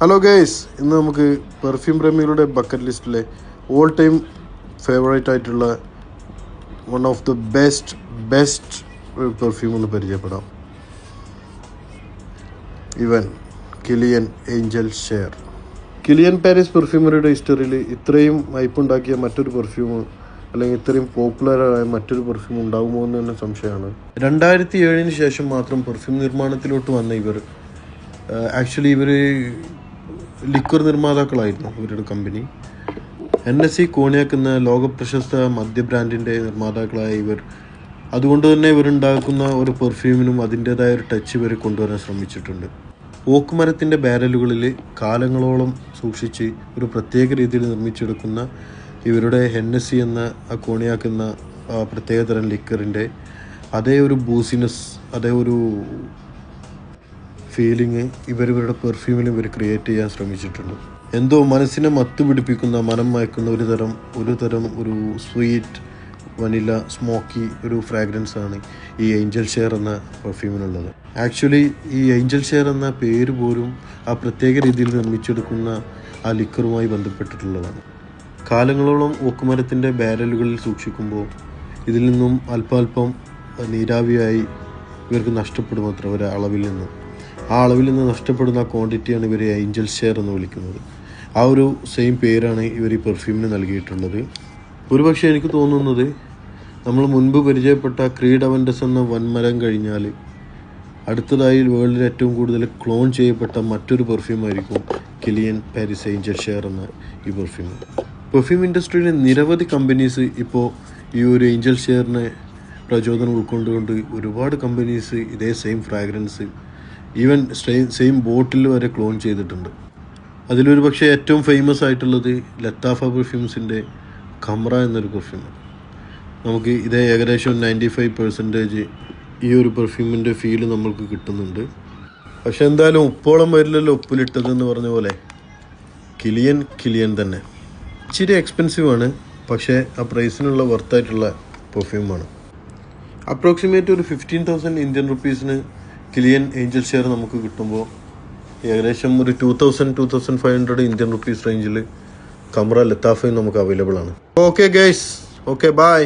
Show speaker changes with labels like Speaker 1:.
Speaker 1: Hello guys, ഇന്ന് നമുക്ക് perfume പ്രേമികളുടെ ബക്കറ്റ് ലിസ്റ്റിലെ ഓൾ ടൈം ഫേവറേറ്റ് ആയിട്ടുള്ള one of the best perfume ഒന്ന് പരിചയപ്പെടാം. Kilian angel share. Kilian Paris പെർഫ്യൂമറിയുടെ ഹിസ്റ്ററിയിൽ ഇത്രയും ഹൈപ്പുണ്ടാക്കിയ മറ്റൊരു പെർഫ്യൂം അല്ലെങ്കിൽ ഇത്രയും പോപ്പുലറായ മറ്റൊരു പെർഫ്യൂം ഉണ്ടാകുമോ എന്ന് തന്നെ സംശയമാണ്. 2007 ശേഷം മാത്രം പെർഫ്യൂം നിർമ്മാണത്തിലോട്ട് വന്ന ഇവർ ഇവർ ലിക്വർ നിർമ്മാതാക്കളായിരുന്നു. ഇവരുടെ കമ്പനി NSC കോണിയാക്ക് എന്ന ലോകപ്രശസ്ത മദ്യ ബ്രാൻഡിൻ്റെ നിർമ്മാതാക്കളായ ഇവർ അതുകൊണ്ട് തന്നെ ഇവരുണ്ടാക്കുന്ന ഒരു പെർഫ്യൂമിനും അതിൻ്റേതായ ഒരു ടച്ച് ഇവർ കൊണ്ടുവരാൻ ശ്രമിച്ചിട്ടുണ്ട്. ഓക്കുമരത്തിൻ്റെ ബാരലുകളിൽ കാലങ്ങളോളം സൂക്ഷിച്ച് ഒരു പ്രത്യേക രീതിയിൽ നിർമ്മിച്ചെടുക്കുന്ന ഇവരുടെ NSC എന്ന ആ കോണിയാക്ക് എന്ന പ്രത്യേകതരം ലിക്കറിൻ്റെ അതേ ഒരു ബൂസിനെസ്, അതേ ഒരു ഫീലിംഗ് ഇവരുടെ പെർഫ്യൂമിൽ ഇവർ ക്രിയേറ്റ് ചെയ്യാൻ ശ്രമിച്ചിട്ടുണ്ട്. എന്തോ മനസ്സിനെ മത്ത് പിടിപ്പിക്കുന്ന, മനം മയക്കുന്ന ഒരു തരം ഒരു സ്വീറ്റ് വനില സ്മോക്കി ഒരു ഫ്രാഗ്രൻസ് ആണ് ഈ ഏഞ്ചൽ ഷെയർ എന്ന പെർഫ്യൂമിനുള്ളത്. ഈ ഏഞ്ചൽ ഷെയർ എന്ന പേര് പോലും ആ പ്രത്യേക രീതിയിൽ നിർമ്മിച്ചെടുക്കുന്ന ആ ലിക്കറുമായി ബന്ധപ്പെട്ടിട്ടുള്ളതാണ്. കാലങ്ങളോളം ഓക്കുമരത്തിൻ്റെ ബാരലുകളിൽ സൂക്ഷിക്കുമ്പോൾ ഇതിൽ നിന്നും അല്പം നീരാവിയായി ഇവർക്ക് നഷ്ടപ്പെടുമത്ര ഒരു അളവിൽ നിന്ന്. ആ അളവിൽ നിന്ന് നഷ്ടപ്പെടുന്ന ക്വാണ്ടിറ്റിയാണ് ഇവർ ഏഞ്ചൽ ഷെയർ എന്ന് വിളിക്കുന്നത്. ആ ഒരു സെയിം പേരാണ് ഇവർ ഈ പെർഫ്യൂമിന് നൽകിയിട്ടുള്ളത്. ഒരുപക്ഷെ എനിക്ക് തോന്നുന്നത് നമ്മൾ മുൻപ് പരിചയപ്പെട്ട ക്രീഡ് അവൻഡസ് എന്ന വൻമരം കഴിഞ്ഞാൽ അടുത്തതായി വേൾഡിൽ ഏറ്റവും കൂടുതൽ ക്ലോൺ ചെയ്യപ്പെട്ട മറ്റൊരു പെർഫ്യൂമായിരിക്കും കിലിയൻ പാരീസ് ഏഞ്ചൽ ഷെയർ എന്ന ഈ പെർഫ്യൂം. പെർഫ്യൂം ഇൻഡസ്ട്രിയിലെ നിരവധി കമ്പനീസ് ഇപ്പോൾ ഈ ഒരു ഏഞ്ചൽ ഷെയറിനെ പ്രചോദനം ഉൾക്കൊണ്ടുകൊണ്ട് ഒരുപാട് കമ്പനീസ് ഇതേ സെയിം ഫ്രാഗ്രൻസ് ഈവൻ സെയിം ബോട്ടിൽ വരെ ക്ലോൺ ചെയ്തിട്ടുണ്ട്. അതിലൊരു പക്ഷേ ഏറ്റവും ഫേമസ് ആയിട്ടുള്ളത് ലത്താഫ പെർഫ്യൂംസിൻ്റെ ഖമ്ര എന്നൊരു പെർഫ്യൂമാണ്. നമുക്ക് ഇതേ ഏകദേശം 95% ഈ ഒരു പെർഫ്യൂമിൻ്റെ ഫീല് നമ്മൾക്ക് കിട്ടുന്നുണ്ട്. പക്ഷെ എന്തായാലും ഉപ്പോളം വരില്ലല്ലോ ഉപ്പിലിട്ടതെന്ന് പറഞ്ഞ പോലെ കിലിയൻ തന്നെ ഇച്ചിരി എക്സ്പെൻസീവ് ആണ്, പക്ഷേ ആ പ്രൈസിനുള്ള വർത്തായിട്ടുള്ള പെർഫ്യൂമാണ്. അപ്രോക്സിമേറ്റ് ഒരു 15,000 ഇന്ത്യൻ റുപ്പീസിന് കിലിയൻ ഏഞ്ചൽ ഷെയർ നമുക്ക് കിട്ടുമ്പോൾ ഏകദേശം ഒരു 2,000-2,500 ഇന്ത്യൻ റുപ്പീസ് റേഞ്ചിൽ ഖമ്ര ലത്താഫയും നമുക്ക് അവൈലബിൾ ആണ്. Okay guys, okay bye.